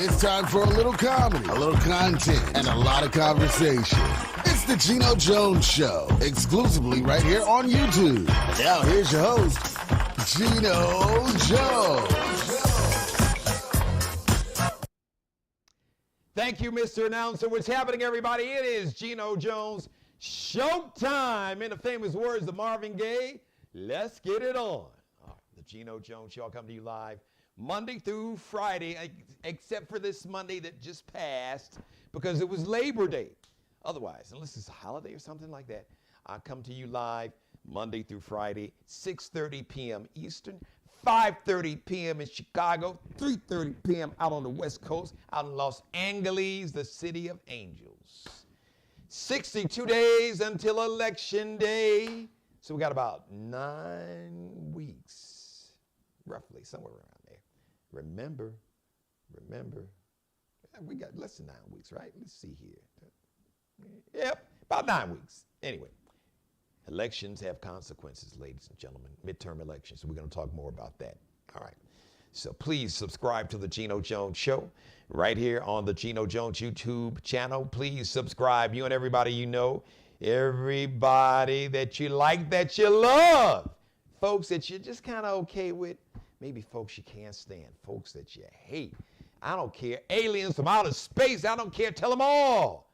It's time for a little comedy, a little content, and a lot of conversation. It's the Geno Jones Show, exclusively right here on YouTube. And now here's your host, Geno Jones. Thank you, Mr. Announcer. What's happening, everybody? It is Geno Jones Showtime. In the famous words of Marvin Gaye, let's get it on. The Geno Jones Show. I'll come to you live Monday through Friday, except for this Monday that just passed because it was Labor Day. Otherwise, unless it's a holiday or something like that, I'll come to you live Monday through Friday, 6:30 p.m. Eastern, 5:30 p.m. in Chicago, 3:30 p.m. out on the West Coast, out in Los Angeles, the city of angels. 62 days until Election Day. So we got about 9 weeks, roughly, somewhere around there. Remember, we got less than 9 weeks, right? Let's see here. Yep, about 9 weeks. Anyway, elections have consequences, ladies and gentlemen. Midterm elections. We're going to talk more about that. All right. So please subscribe to the Geno Jones Show right here on the Geno Jones YouTube channel. Please subscribe. You and everybody you know, everybody that you like, that you love, folks that you're just kind of okay with, maybe folks you can't stand, folks that you hate. I don't care. Aliens from outer space, I don't care. Tell them all.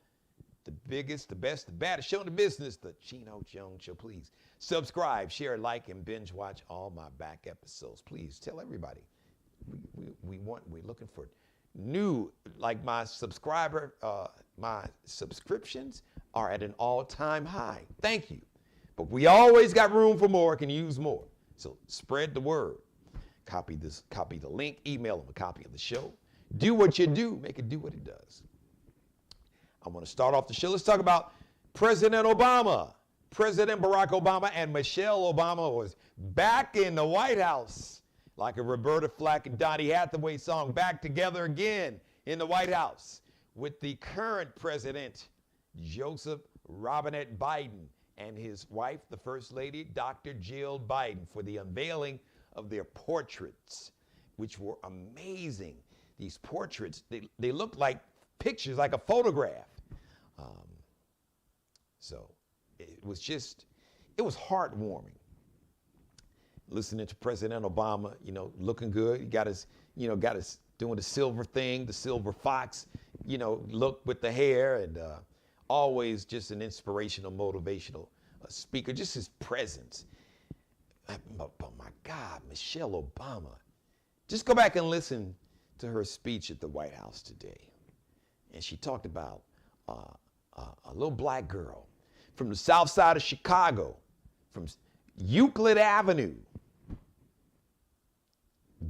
The biggest, the best, the baddest show in the business, the Geno Jones Show. Please subscribe, share, like, and binge watch all my back episodes. Please tell everybody. We're looking for new, like my subscriptions are at an all-time high. Thank you. But we always got room for more, can use more. So spread the word. Copy the link, email them a copy of the show. Do what you do, make it do what it does. I want to start off the show. Let's talk about President Obama. President Barack Obama and Michelle Obama was back in the White House, like a Roberta Flack and Donny Hathaway song, back together again in the White House with the current president, Joseph Robinette Biden, and his wife, the First Lady, Dr. Jill Biden, for the unveiling of their portraits, which were amazing. These portraits, they look like pictures, like a photograph. So it was heartwarming. Listening to President Obama, looking good. He got his doing the silver thing, the silver fox, look with the hair, and always just an inspirational, motivational speaker. Just his presence. Oh my God, Michelle Obama. Just go back and listen to her speech at the White House today. And she talked about a little black girl from the south side of Chicago, from Euclid Avenue.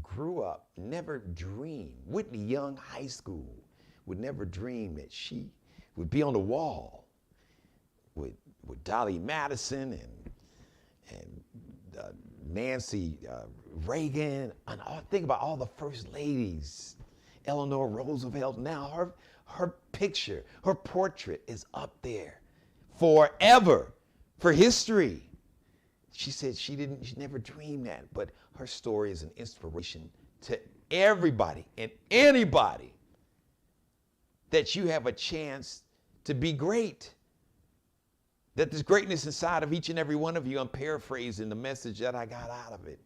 Grew up, never dreamed. Whitney Young High School would never dream that she would be on the wall with Dolly Madison and Nancy Reagan, and think about all the first ladies, Eleanor Roosevelt. Now her picture, her portrait is up there forever, for history. She said she never dreamed that, but her story is an inspiration to everybody and anybody, that you have a chance to be great. That there's greatness inside of each and every one of you. I'm paraphrasing the message that I got out of it.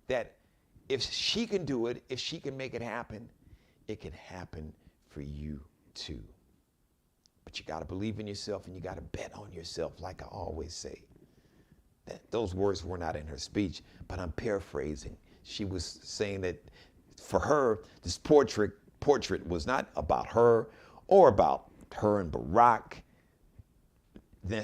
That if she can do it, if she can make it can happen for you too. But you got to believe in yourself, and you got to bet on yourself, like I always say. Those words were not in her speech, but I'm paraphrasing. She was saying that for her, this portrait was not about her or about her and Barack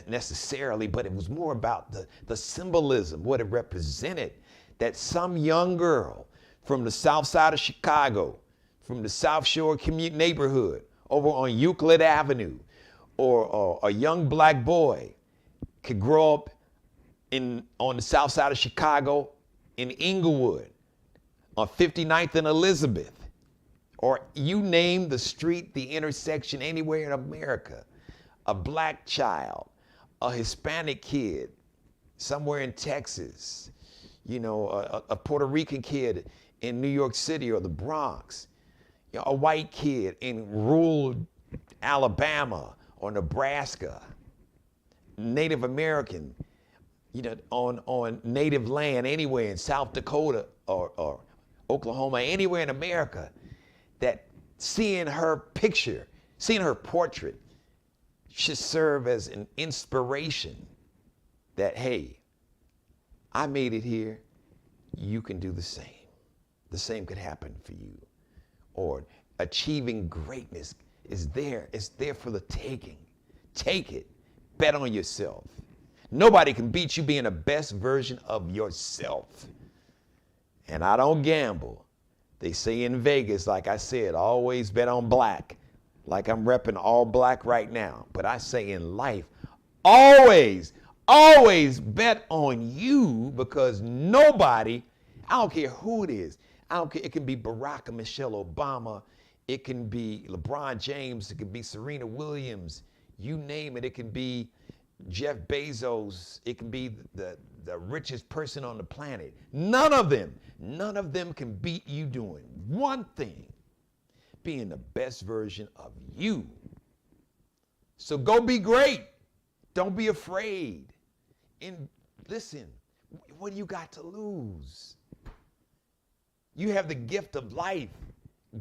necessarily, but it was more about the symbolism, what it represented, that some young girl from the south side of Chicago, from the South Shore neighborhood over on Euclid Avenue, or a young black boy could grow up on the south side of Chicago in Inglewood, on 59th and Elizabeth, or you name the street, the intersection, anywhere in America, a black child, a Hispanic kid, somewhere in Texas, a Puerto Rican kid in New York City or the Bronx, a white kid in rural Alabama or Nebraska, Native American, on native land anywhere in South Dakota or Oklahoma, anywhere in America, that seeing her picture, seeing her portrait should serve as an inspiration that, hey, I made it here, you can do the same. The same could happen for you. Or achieving greatness is there. It's there for the taking. Take it. Bet on yourself. Nobody can beat you being the best version of yourself. And I don't gamble. They say in Vegas, like I said, always bet on black. Like I'm repping all black right now. But I say in life, always bet on you, because nobody, I don't care who it is. I don't care. It can be Barack or Michelle Obama. It can be LeBron James. It can be Serena Williams. You name it. It can be Jeff Bezos. It can be the richest person on the planet. None of them can beat you doing one thing, being the best version of you. So go be great. Don't be afraid. And listen, what do you got to lose? You have the gift of life.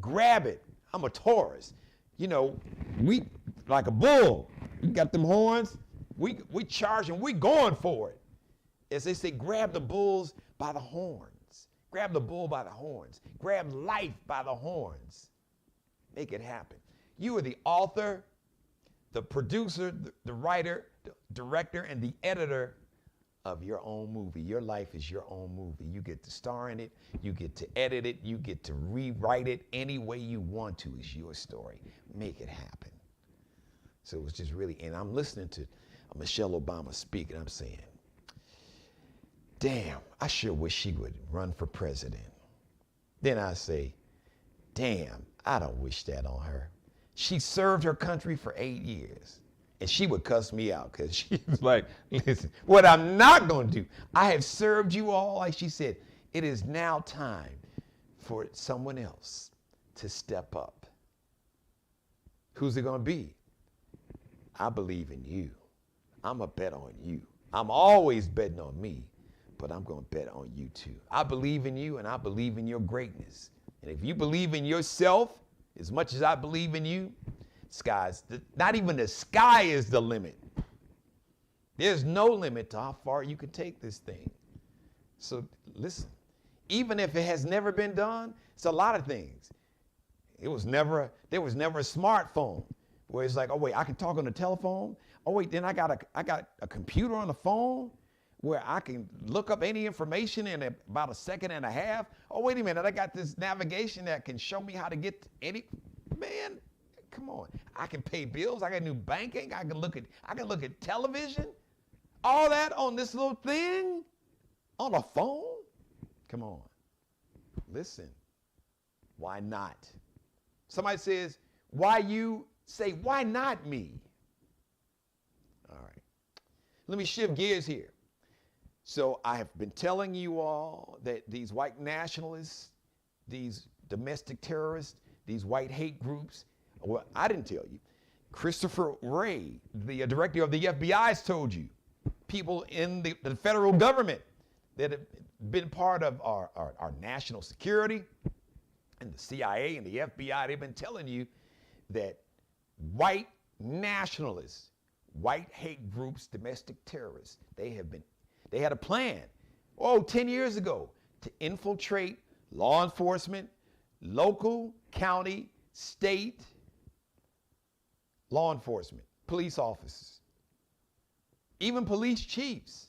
Grab it. I'm a Taurus. We like a bull. We got them horns. We charging. We going for it. As they say, grab the bulls by the horns. Grab the bull by the horns. Grab life by the horns. Make it happen. You are the author, the producer, the writer, the director, and the editor of your own movie. Your life is your own movie. You get to star in it. You get to edit it. You get to rewrite it any way you want to. It's your story. Make it happen. So it was just really, and I'm listening to Michelle Obama speak, and I'm saying, damn, I sure wish she would run for president. Then I say, damn, I don't wish that on her. She served her country for 8 years. And she would cuss me out because she's like, listen, what I'm not going to do, I have served you all, like she said. It is now time for someone else to step up. Who's it going to be? I believe in you. I'm going to bet on you. I'm always betting on me, but I'm going to bet on you too. I believe in you, and I believe in your greatness. And if you believe in yourself as much as I believe in you, not even the sky is the limit. There's no limit to how far you can take this thing. So listen, even if it has never been done, it's a lot of things. There was never a smartphone where it's like, oh wait, I can talk on the telephone. Oh wait, then I got a computer on the phone where I can look up any information in about a second and a half. Oh wait a minute, I got this navigation that can show me how to get man. Come on. I can pay bills. I got new banking. I can look at television. All that on this little thing on a phone. Come on. Listen. Why not? Somebody says, why you? Say, why not me? All right. Let me shift gears here. So I have been telling you all that these white nationalists, these domestic terrorists, these white hate groups, well, I didn't tell you. Christopher Wray, the director of the FBI, has told you. People in the federal government that have been part of our national security, and the CIA and the FBI, they've been telling you that white nationalists, white hate groups, domestic terrorists, they had a plan, 10 years ago, to infiltrate law enforcement, local, county, state, law enforcement, police officers, even police chiefs,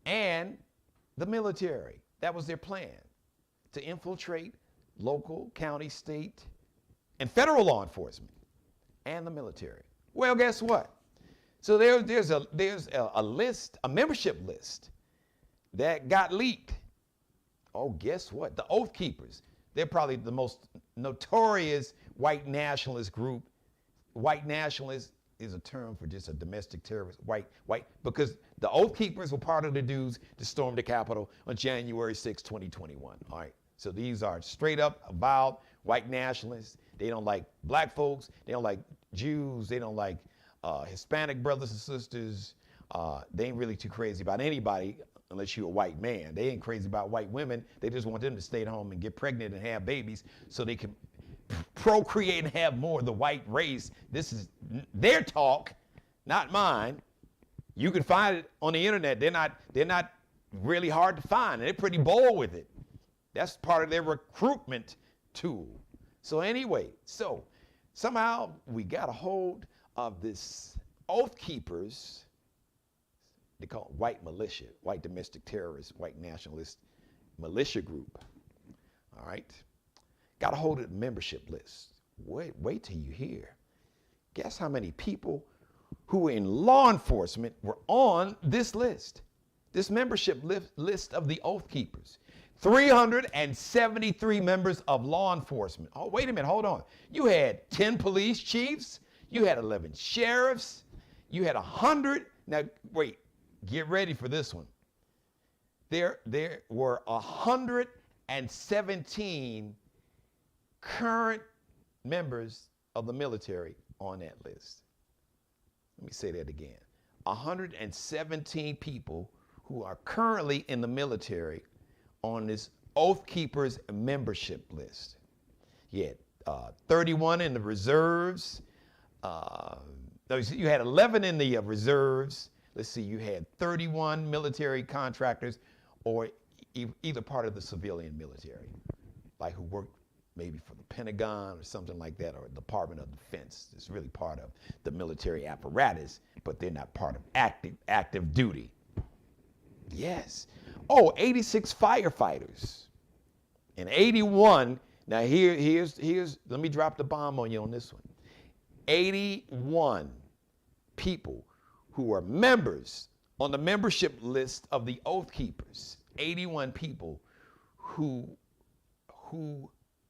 and the military. That was their plan, to infiltrate local, county, state, and federal law enforcement, and the military. Well, guess what? So there's a list, a membership list that got leaked. Oh, guess what? The Oath Keepers. They're probably the most notorious white nationalist group. White nationalist is a term for just a domestic terrorist, white, because the Oath Keepers were part of the dudes to storm the Capitol on January 6, 2021. All right. So these are straight up avowed white nationalists. They don't like black folks. They don't like Jews. They don't like Hispanic brothers and sisters. They ain't really too crazy about anybody unless you're a white man. They ain't crazy about white women. They just want them to stay at home and get pregnant and have babies so they can procreate and have more of the white race. This is their talk, not mine. You can find it on the internet. They're not really hard to find. They're pretty bold with it. That's part of their recruitment tool. So anyway, so somehow we got a hold of this Oath Keepers. They call it white militia, white domestic terrorist, white nationalist militia group. All right. Got a hold of the membership list. Wait till you hear. Guess how many people who were in law enforcement were on this list, this membership list of the Oath Keepers. 373 members of law enforcement. Oh, wait a minute, hold on. You had 10 police chiefs, you had 11 sheriffs, you had 100. Now, wait, get ready for this one. There were 117 current members of the military on that list. Let me say that again. 117 people who are currently in the military on this Oath Keepers membership list. You had 31 in the reserves. You had 11 in the reserves. Let's see, you had 31 military contractors or either part of the civilian military, like who worked maybe for the Pentagon or something like that, or Department of Defense. It's really part of the military apparatus, but they're not part of active duty. Yes. Oh, 86 firefighters and 81. Now here's let me drop the bomb on you on this one. 81 people who are members on the membership list of the Oath Keepers. 81 people who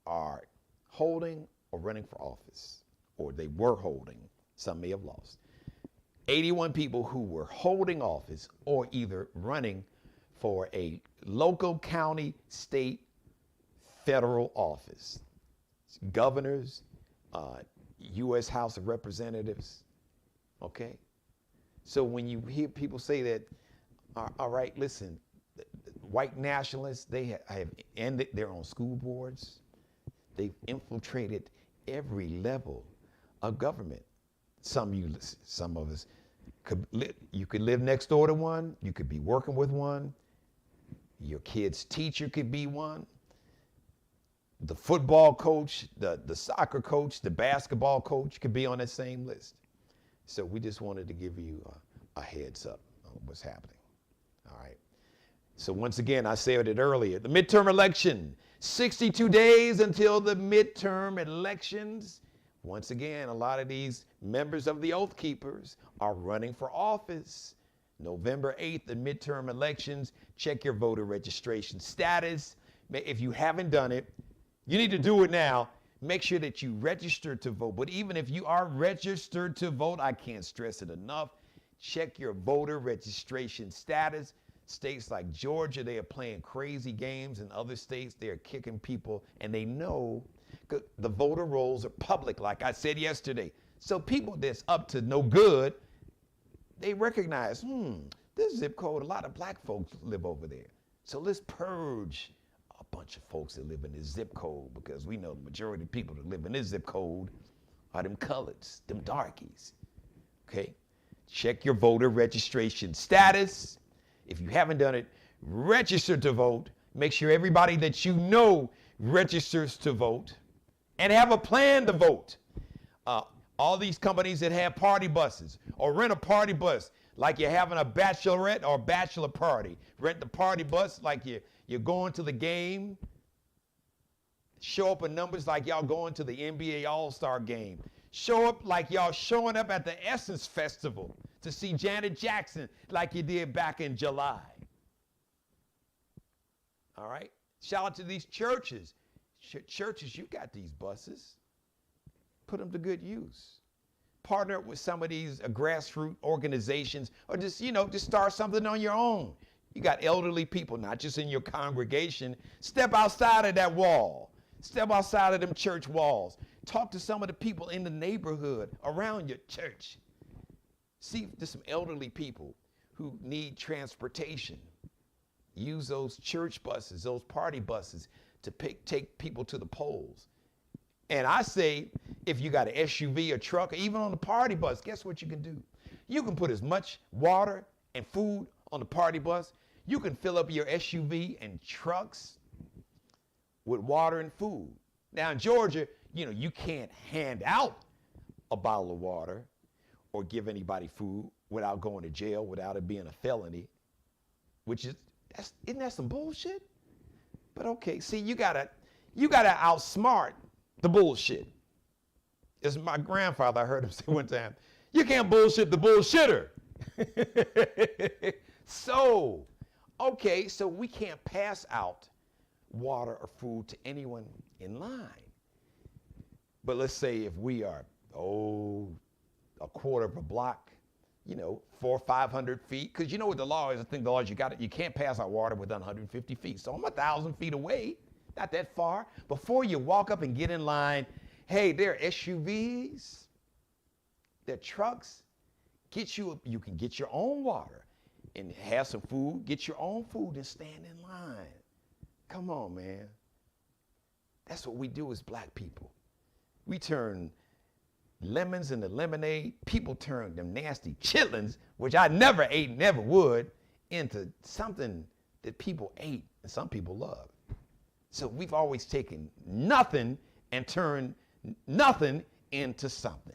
are holding or running for office, or they were holding, some may have lost. 81 people who were holding office or either running for a local, county, state, federal office. Governors, U.S. House of Representatives, okay? So when you hear people say that, all right, listen, white nationalists, they have ended their own school boards. They've infiltrated every level of government. Some of us you could live next door to one. You could be working with one. Your kid's teacher could be one. The football coach, the soccer coach, the basketball coach could be on that same list. So we just wanted to give you a heads up on what's happening. All right. So once again, I said it earlier, the midterm election, 62 days until the midterm elections. Once again, a lot of these members of the Oath Keepers are running for office. November 8th, the midterm elections. Check your voter registration status. If you haven't done it, you need to do it now. Make sure that you register to vote. But even if you are registered to vote, I can't stress it enough. Check your voter registration status. States like Georgia, they are playing crazy games. In other states, they are kicking people, and they know the voter rolls are public, like I said yesterday. So people that's up to no good, they recognize, this zip code, a lot of black folks live over there. So let's purge a bunch of folks that live in this zip code, because we know the majority of people that live in this zip code are them coloreds, them darkies, okay? Check your voter registration status. If you haven't done it, register to vote. Make sure everybody that you know registers to vote and have a plan to vote. All these companies that have party buses, or rent a party bus like you're having a bachelorette or bachelor party. Rent the party bus like you're going to the game. Show up in numbers like y'all going to the NBA All-Star game. Show up like y'all showing up at the Essence Festival to see Janet Jackson like you did back in July. All right? Shout out to these churches. Churches, you got these buses. Put them to good use. Partner up with some of these grassroots organizations, or just start something on your own. You got elderly people, not just in your congregation. Step outside of that wall. Step outside of them church walls. Talk to some of the people in the neighborhood around your church. See, there's some elderly people who need transportation. Use those church buses, those party buses to take people to the polls. And I say, if you got an SUV or truck, or even on the party bus, guess what you can do? You can put as much water and food on the party bus. You can fill up your SUV and trucks with water and food. Now in Georgia, you can't hand out a bottle of water or give anybody food without going to jail, without it being a felony, isn't that some bullshit? But okay, see, you gotta outsmart the bullshit. As my grandfather, I heard him say one time, you can't bullshit the bullshitter. So we can't pass out water or food to anyone in line. But let's say if we are, a quarter of a block, 400 or 500 feet, because you know what the law is. I think the law is you can't pass out water within 150 feet. So I'm 1,000 feet away, not that far. Before you walk up and get in line, hey, there are SUVs, there are trucks. You can get your own water and have some food, get your own food and stand in line. Come on, man. That's what we do as black people. We turn lemons into lemonade. People turn them nasty chitlins, which I never ate, never would, into something that people ate and some people love. So we've always taken nothing and turned nothing into something.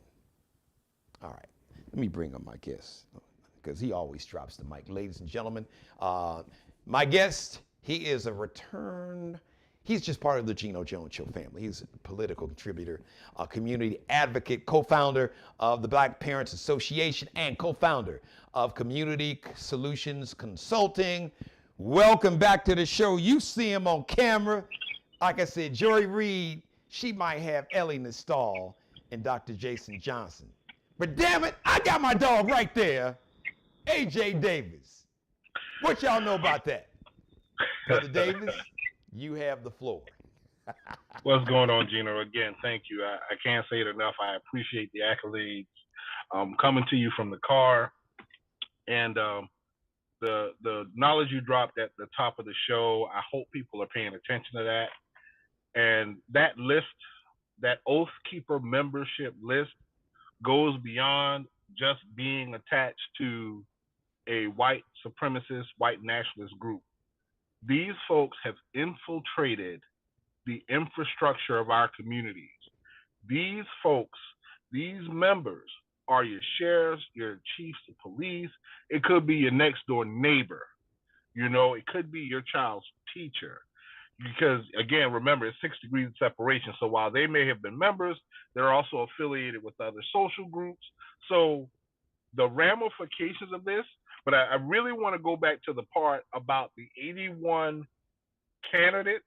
All right, let me bring up my guest because he always drops the mic. Ladies and gentlemen, my guest, he's just part of the Geno Jones Show family. He's a political contributor, a community advocate, co-founder of the Black Parents Association, and co-founder of Community Solutions Consulting. Welcome back to the show. You see him on camera. Like I said, Joy Reid, she might have Ellie Nestal and Dr. Jason Johnson. But damn it, I got my dog right there, AJ Davis. What y'all know about that? Brother Davis, you have the floor. What's going on, Geno? Again, thank you. I can't say it enough. I appreciate the accolades. Coming to you from the car, and the knowledge you dropped at the top of the show, I hope people are paying attention to that. And that list, that Oath Keeper membership list, goes beyond just being attached to a white supremacist, white nationalist group. These folks have infiltrated the infrastructure of our communities. These folks, these members are your sheriffs, your chiefs of police. It could be your next door neighbor. It could be your child's teacher. Because again, remember, it's 6 degrees of separation. So while they may have been members, they're also affiliated with other social groups. So the ramifications of this, but I really want to go back to the part about the 81 candidates.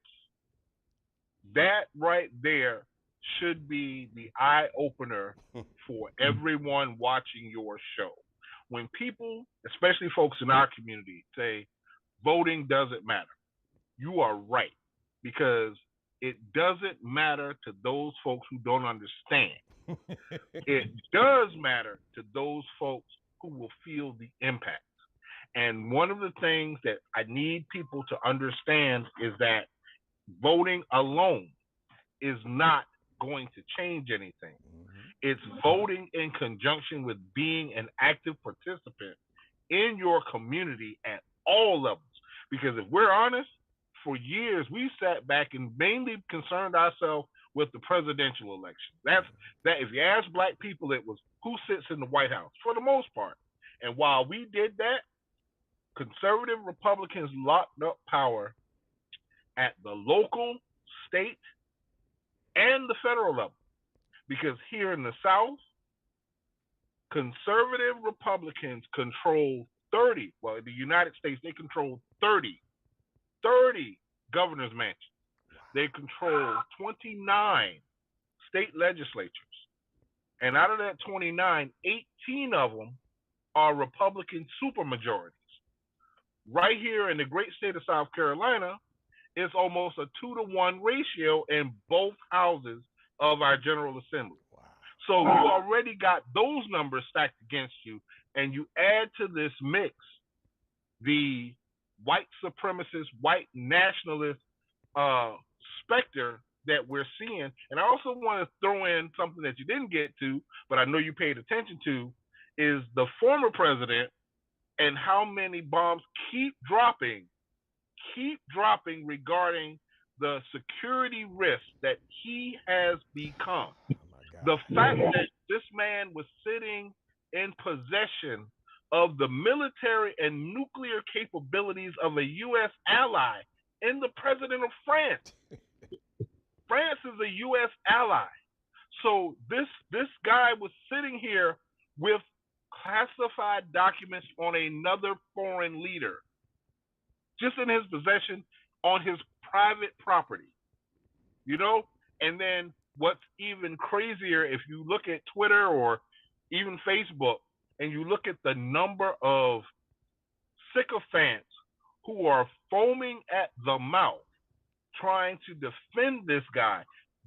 That right there should be the eye opener for everyone watching your show. When people, especially folks in our community, say voting doesn't matter, you are right, because it doesn't matter to those folks who don't understand. It does matter to those folks who will feel the impact. And one of the things that I need people to understand is that voting alone is not going to change anything. It's voting in conjunction with being an active participant in your community at all levels. Because if we're honest, for years we sat back and mainly concerned ourselves with the presidential election. That if you ask black people, it was who sits in the White House for the most part. And while we did that, conservative Republicans locked up power at the local, state, and the federal level. Because here in the South, conservative Republicans control 30, well, in the United States, they control 30 governor's mansions. They control 29 state legislatures. And out of that 29, 18 of them are Republican supermajorities. Right here in the great state of South Carolina, it's almost a 2-to-1 ratio in both houses of our General Assembly. Wow. So you already got those numbers stacked against you, and you add to this mix the white supremacist, white nationalist specter that we're seeing. And I also want to throw in something that you didn't get to, but I know you paid attention to, is the former president and how many bombs keep dropping regarding the security risk that he has become. Oh my God. The fact that this man was sitting in possession of the military and nuclear capabilities of a U.S. ally in the president of France. France is a U.S. ally. So this guy was sitting here with classified documents on another foreign leader, just in his possession on his private property, And then what's even crazier, if you look at Twitter or even Facebook, and you look at the number of sycophants who are foaming at the mouth trying to defend this guy,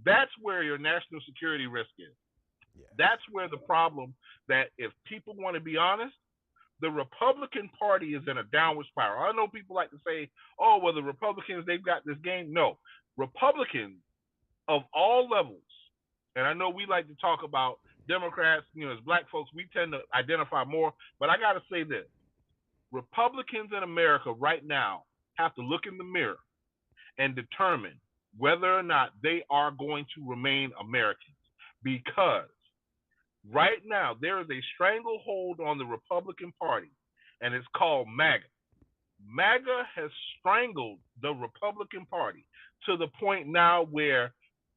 that's where your national security risk is. Yes. That's where the problem, that if people want to be honest, the Republican Party is in a downward spiral. I know people like to say, oh, well, the Republicans, they've got this game. No. Republicans of all levels, and I know we like to talk about Democrats, as black folks, we tend to identify more, but I got to say this. Republicans in America right now have to look in the mirror and determine whether or not they are going to remain Americans, because right now there is a stranglehold on the Republican Party, and it's called MAGA. MAGA has strangled the Republican Party to the point now where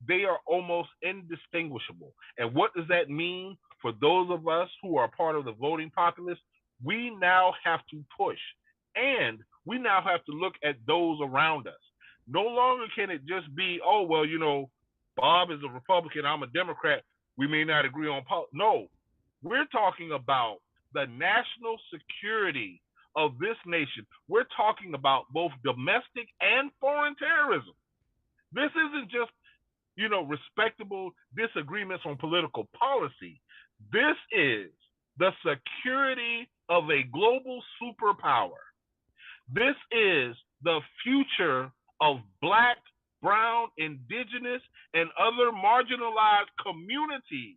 they are almost indistinguishable. And what does that mean for those of us who are part of the voting populace? We now have to push, and we now have to look at those around us. No longer can it just be, oh, well, Bob is a Republican, I'm a Democrat, we may not agree on politics. No, we're talking about the national security of this nation. We're talking about both domestic and foreign terrorism. This isn't just respectable disagreements on political policy. This is the security of a global superpower. This is the future of black, brown, indigenous, and other marginalized communities,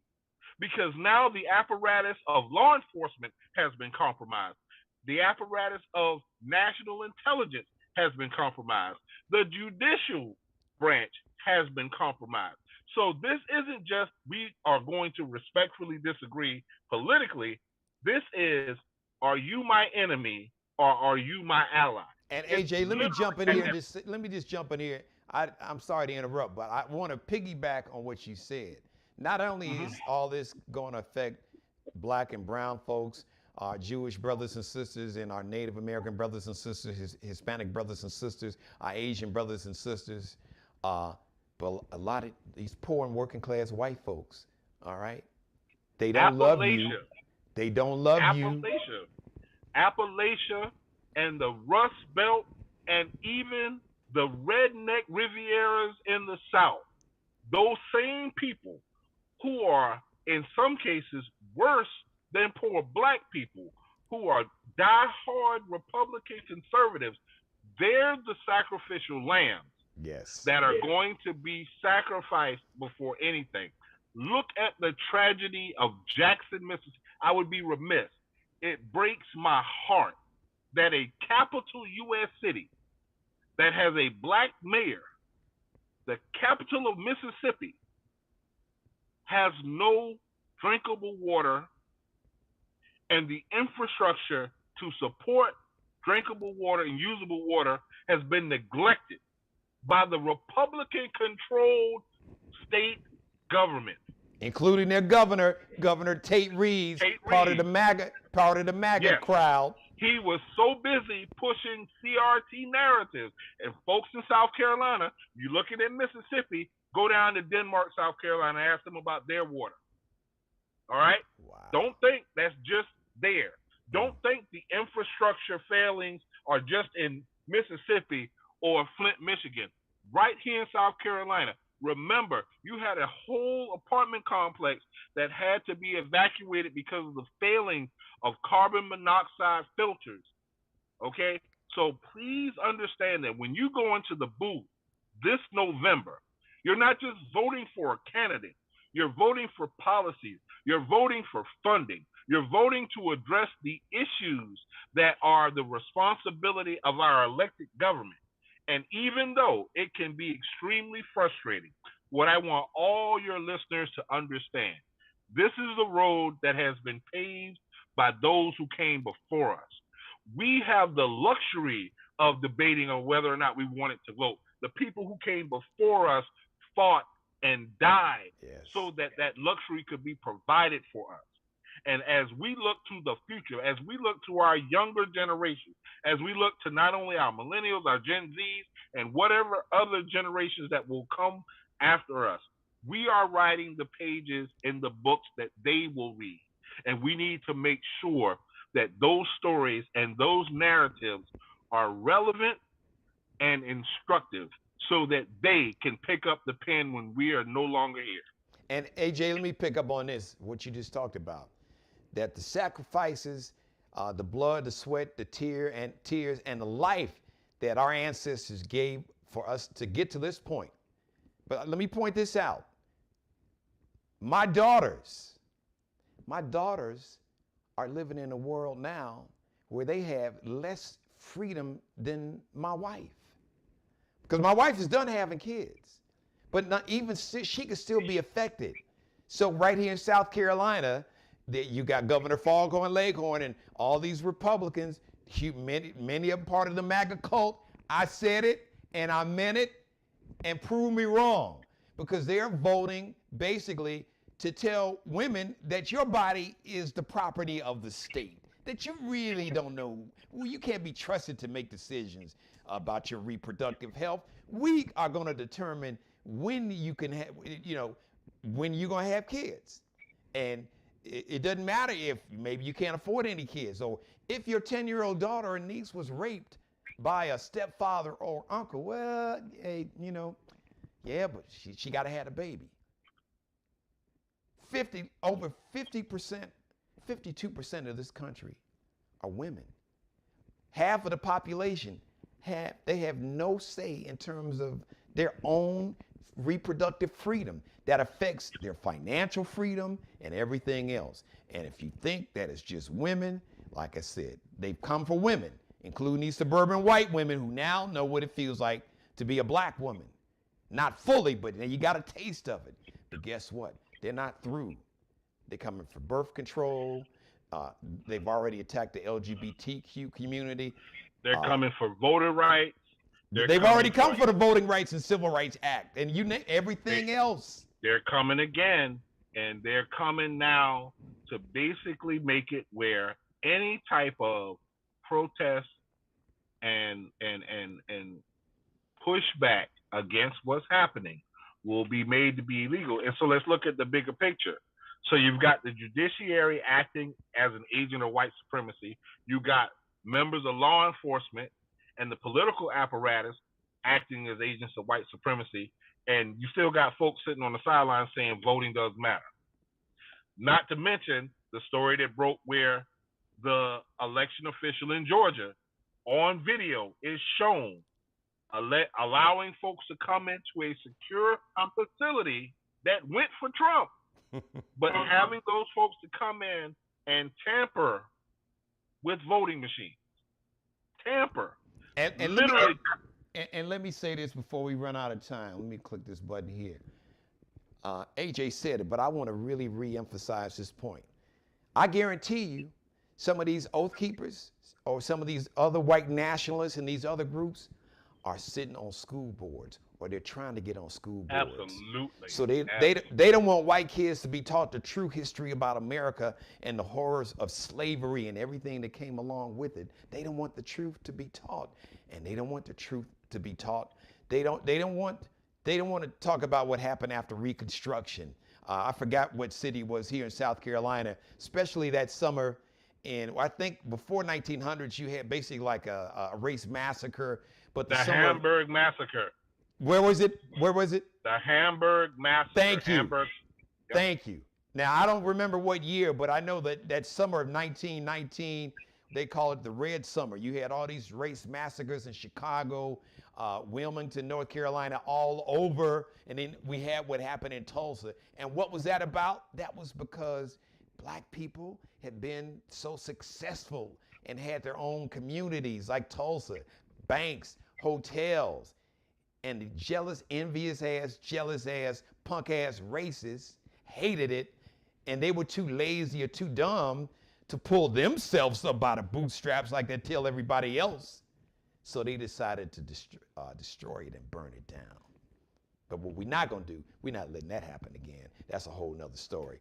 because now the apparatus of law enforcement has been compromised. The apparatus of national intelligence has been compromised. The judicial branch has been compromised. So this isn't just we are going to respectfully disagree politically. This is, are you my enemy or are you my ally? And AJ, let me jump in here and let me just jump in here. I'm sorry to interrupt, but I want to piggyback on what you said. Not only is all this going to affect black and brown folks, our Jewish brothers and sisters, and our Native American brothers and sisters, Hispanic brothers and sisters, our Asian brothers and sisters, but a lot of these poor and working class white folks, all right? They don't love you. They don't love you. Appalachia and the Rust Belt and even the redneck Rivieras in the South. Those same people who are, in some cases, worse than poor black people, who are diehard Republican conservatives, they're the sacrificial lambs. Yes. That are going to be sacrificed before anything. Look at the tragedy of Jackson, Mississippi. I would be remiss. It breaks my heart that a capital U.S. city that has a black mayor, the capital of Mississippi, has no drinkable water, and the infrastructure to support drinkable water and usable water has been neglected by the Republican-controlled state government, including their governor, Governor Tate Reeves, part of the MAGA yes. crowd. He was so busy pushing CRT narratives. And folks in South Carolina, you looking at Mississippi, go down to Denmark, South Carolina, ask them about their water. All right? Wow. Don't think that's just there. Don't think the infrastructure failings or just in Mississippi or Flint, Michigan. Right here in South Carolina, remember, you had a whole apartment complex that had to be evacuated because of the failing of carbon monoxide filters. Okay? So please understand that when you go into the booth this November, you're not just voting for a candidate, you're voting for policies, you're voting for funding, you're voting to address the issues that are the responsibility of our elected government. And even though it can be extremely frustrating, what I want all your listeners to understand, this is the road that has been paved by those who came before us. We have the luxury of debating on whether or not we wanted to vote. The people who came before us fought and died so that that luxury could be provided for us. And as we look to the future, as we look to our younger generation, as we look to not only our millennials, our Gen Zs, and whatever other generations that will come after us, we are writing the pages in the books that they will read. And we need to make sure that those stories and those narratives are relevant and instructive so that they can pick up the pen when we are no longer here. And AJ, let me pick up on this, what you just talked about, that the sacrifices, the blood, the sweat, the tears, and the life that our ancestors gave for us to get to this point. But let me point this out. My daughters are living in a world now where they have less freedom than my wife. Because my wife is done having kids, but not even she could still be affected. So right here in South Carolina, you got Governor Foghorn Leghorn and all these Republicans, many of them part of the MAGA cult. I said it and I meant it, and prove me wrong, because they're voting basically to tell women that your body is the property of the state, that you really don't know. Well, you can't be trusted to make decisions about your reproductive health. We are going to determine when you can have, when you're going to have kids. And it doesn't matter if maybe you can't afford any kids, or if your 10-year-old daughter or niece was raped by a stepfather or uncle. Well, hey, yeah, but she got to have a baby. Over 50%, 52% of this country are women. Half of the population have no say in terms of their own reproductive freedom. That affects their financial freedom and everything else. And if you think that it's just women, like I said, they've come for women, including these suburban white women who now know what it feels like to be a black woman. Not fully, but you got a taste of it. But guess what? They're not through. They're coming for birth control. They've already attacked the LGBTQ community. They're coming for voter rights. They've already come for the Voting Rights and Civil Rights Act, and everything else. They're coming again, and they're coming now to basically make it where any type of protest and pushback against what's happening will be made to be illegal. And so let's look at the bigger picture. So you've got the judiciary acting as an agent of white supremacy. You got members of law enforcement and the political apparatus acting as agents of white supremacy. And you still got folks sitting on the sidelines saying voting does matter. Not to mention the story that broke where the election official in Georgia on video is shown allowing folks to come into a secure facility that went for Trump, but having those folks to come in and tamper with voting machines. Tamper. And literally. And let me say this before we run out of time. Let me click this button here. AJ said it, but I want to really re-emphasize this point. I guarantee you, some of these Oath Keepers or some of these other white nationalists and these other groups are sitting on school boards, or they're trying to get on school boards. Absolutely. So they don't want white kids to be taught the true history about America and the horrors of slavery and everything that came along with it. They don't want the truth to be taught, and they don't want the truth to be taught. They don't want to talk about what happened after Reconstruction. I forgot what city was here in South Carolina, especially that summer And I think before 1900s, you had basically like a race massacre. But the Hamburg Massacre. Where was it? Where was it? The Hamburg Massacre. Thank you. Hamburg. Yep. Thank you. Now, I don't remember what year, but I know that summer of 1919, they call it the Red Summer. You had all these race massacres in Chicago, Wilmington, North Carolina, all over. And then we had what happened in Tulsa. And what was that about? That was because black people had been so successful and had their own communities like Tulsa, banks, hotels, and the jealous, envious ass, punk ass racists hated it, and they were too lazy or too dumb to pull themselves up by the bootstraps like they tell everybody else. So they decided to destroy it and burn it down. But what we're not gonna do, we're not letting that happen again. That's a whole nother story.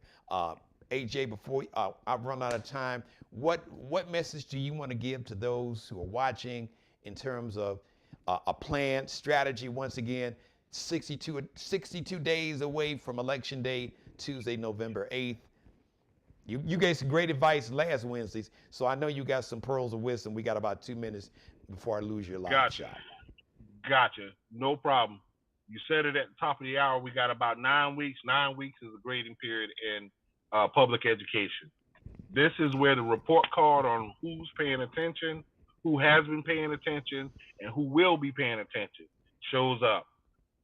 AJ, before I run out of time, what message do you want to give to those who are watching in terms of a plan, strategy? Once again, 62 days away from Election Day, Tuesday, November 8th. You gave some great advice last Wednesdays, so I know you got some pearls of wisdom. We got about 2 minutes before I lose your live shot. Gotcha. No problem. You said it at the top of the hour. We got about 9 weeks. 9 weeks is a grading period in public education. This is where the report card on who's paying attention, who has been paying attention, and who will be paying attention shows up.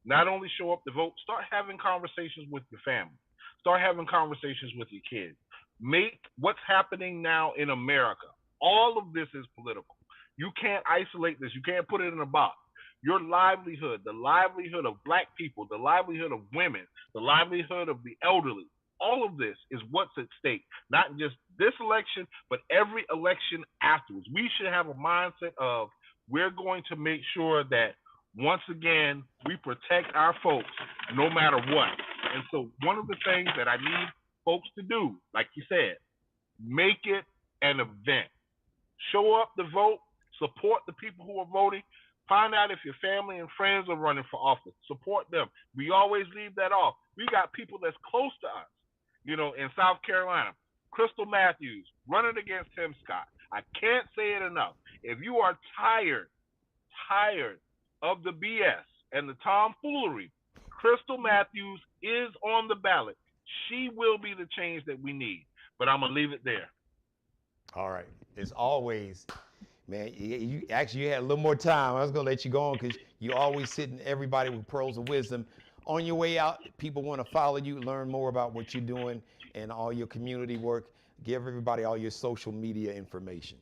Not only show up to vote, start having conversations with your family. Start having conversations with your kids. Make what's happening now in America. All of this is political. You can't isolate this. You can't put it in a box. Your livelihood, the livelihood of black people, the livelihood of women, the livelihood of the elderly, all of this is what's at stake. Not just this election, but every election afterwards. We should have a mindset of we're going to make sure that once again, we protect our folks no matter what. And so one of the things that I need folks to do, like you said, make it an event. Show up to vote, support the people who are voting, find out if your family and friends are running for office, support them. We always leave that off. We got people that's close to us, you know, in South Carolina. Crystal Matthews running against Tim Scott. I can't say it enough. If you are tired of the BS and the tomfoolery, Crystal Matthews is on the ballot. She will be the change that we need. But I'm going to leave it there. All right. As always, man, you had a little more time. I was going to let you go on because you always hitting everybody with pearls of wisdom. On your way out, people want to follow you, learn more about what you're doing and all your community work. Give everybody all your social media information.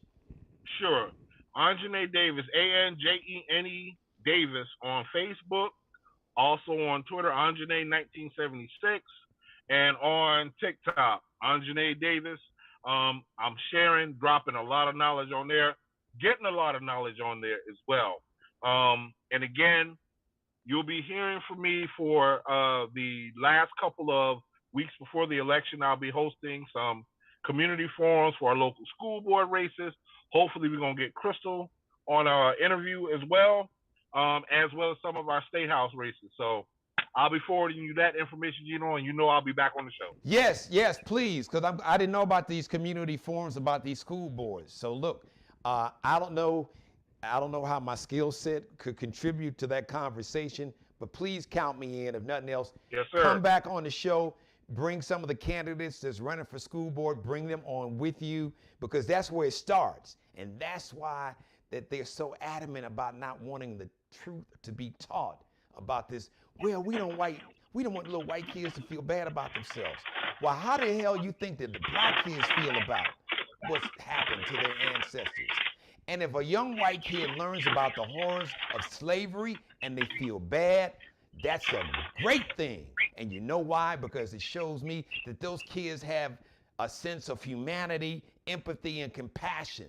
Sure. Anjane Davis, Anjene Davis on Facebook. Also on Twitter, Anjane1976. And on TikTok, Anjane Davis. I'm sharing, dropping a lot of knowledge on there, getting a lot of knowledge on there as well. And again, you'll be hearing from me for the last couple of weeks before the election. I'll be hosting some community forums for our local school board races. Hopefully we're going to get Crystal on our interview as well as some of our state house races. So I'll be forwarding you that information, Geno, and you know I'll be back on the show. Yes, please, because I didn't know about these community forums about these school boards. So look, I don't know how my skill set could contribute to that conversation, but please count me in. If nothing else, yes, sir. Come back on the show. Bring some of the candidates that's running for school board, bring them on with you, because that's where it starts. And that's why that they're so adamant about not wanting the truth to be taught about this. Well, we don't want little white kids to feel bad about themselves. Well, how the hell you think that the black kids feel about what's happened to their ancestors? And if a young white kid learns about the horrors of slavery and they feel bad, that's a great thing. And you know why? Because it shows me that those kids have a sense of humanity, empathy, and compassion,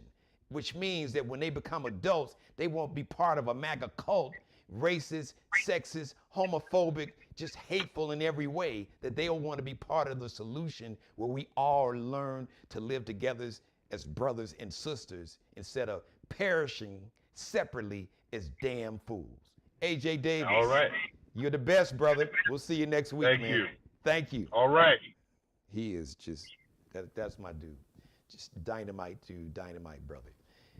which means that when they become adults, they won't be part of a MAGA cult, racist, sexist, homophobic, just hateful in every way, that they'll want to be part of the solution where we all learn to live together as brothers and sisters instead of perishing separately as damn fools. AJ Davis. All right. You're the best, brother. We'll see you next week, man. Thank you. Thank you. All right. He is just, that's my dude. Just dynamite to dynamite, brother.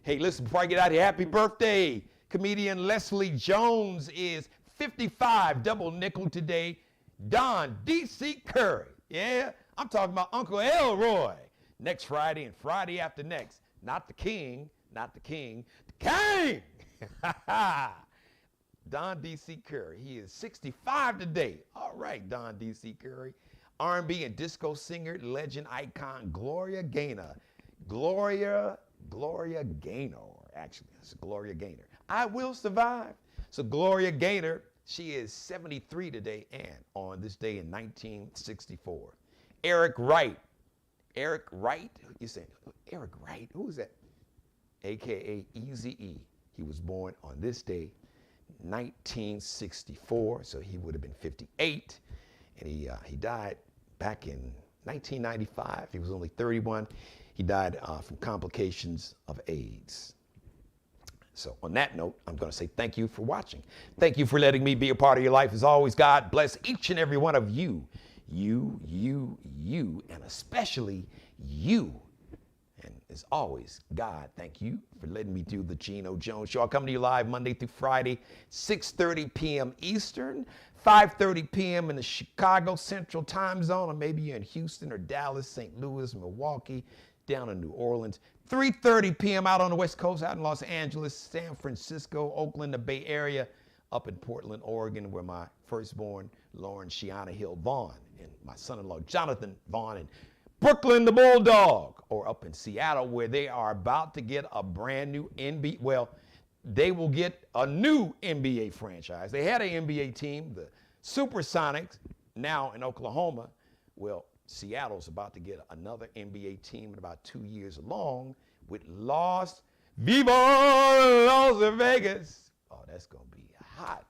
Hey, listen, before I get out of here, happy birthday. Comedian Leslie Jones is 55, double nickel today. Don D.C. Curry. Yeah, I'm talking about Uncle Elroy. Next Friday and Friday after next. Not the king, the king. Don D.C. Curry. He is 65 today. All right, Don D.C. Curry. R&B and disco singer, legend, icon, Gloria Gaynor. Gloria Gaynor, actually. It's Gloria Gaynor. I Will Survive. So Gloria Gaynor, she is 73 today, and on this day in 1964. Eric Wright. Eric Wright? You say, Eric Wright? Who is that? AKA Eazy-E. He was born on this day, 1964, so he would have been 58. And he died back in 1995. He was only 31. He died from complications of AIDS. So on that note, I'm going to say thank you for watching. Thank you for letting me be a part of your life. As always, God bless each and every one of you. You, and especially you. And as always, God, thank you for letting me do the Geno Jones Show. I'll come to you live Monday through Friday, 6:30 p.m. Eastern, 5:30 p.m. in the Chicago Central Time Zone, or maybe you're in Houston or Dallas, St. Louis, Milwaukee, down in New Orleans. 3:30 p.m. out on the West Coast, out in Los Angeles, San Francisco, Oakland, the Bay Area, up in Portland, Oregon, where my firstborn, Lauren Shiana Hill Vaughn, and my son-in-law, Jonathan Vaughn, and Brooklyn, the Bulldog, or up in Seattle, where they are about to get a brand new NBA. Well, they will get a new NBA franchise. They had an NBA team, the Supersonics, now in Oklahoma. Well, Seattle's about to get another NBA team in about 2 years along with Viva Las Vegas. Oh, that's going to be hot.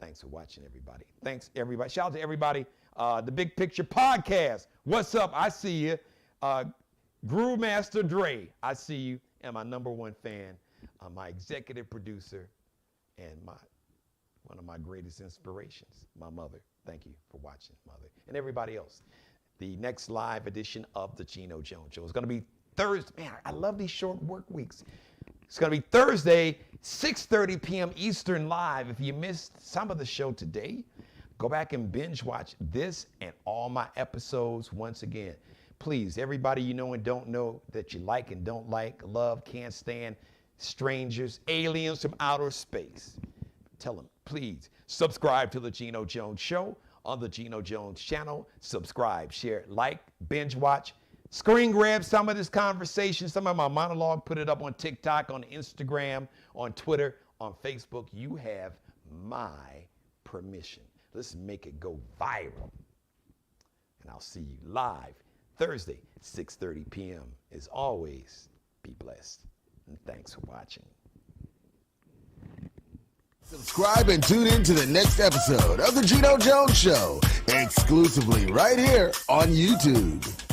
Thanks for watching, everybody. Thanks, everybody. Shout out to everybody. The Big Picture Podcast. What's up? I see you. Groove Master Dre, I see you. And my number one fan, my executive producer, and one of my greatest inspirations, my mother. Thank you for watching, Mother. And everybody else. The next live edition of the Geno Jones Show is going to be Thursday. Man, I love these short work weeks. It's going to be Thursday, 6:30 p.m. Eastern live. If you missed some of the show today, go back and binge watch this and all my episodes once again. Please, everybody you know and don't know that you like and don't like, love, can't stand, strangers, aliens from outer space. Tell them, please, subscribe to the Geno Jones Show on the Geno Jones channel. Subscribe, share, like, binge watch, screen grab some of this conversation, some of my monologue, put it up on TikTok, on Instagram, on Twitter, on Facebook. You have my permission. Let's make it go viral. And I'll see you live Thursday, 6:30 p.m. As always, be blessed. And thanks for watching. Subscribe and tune in to the next episode of The Geno Jones Show, exclusively right here on YouTube.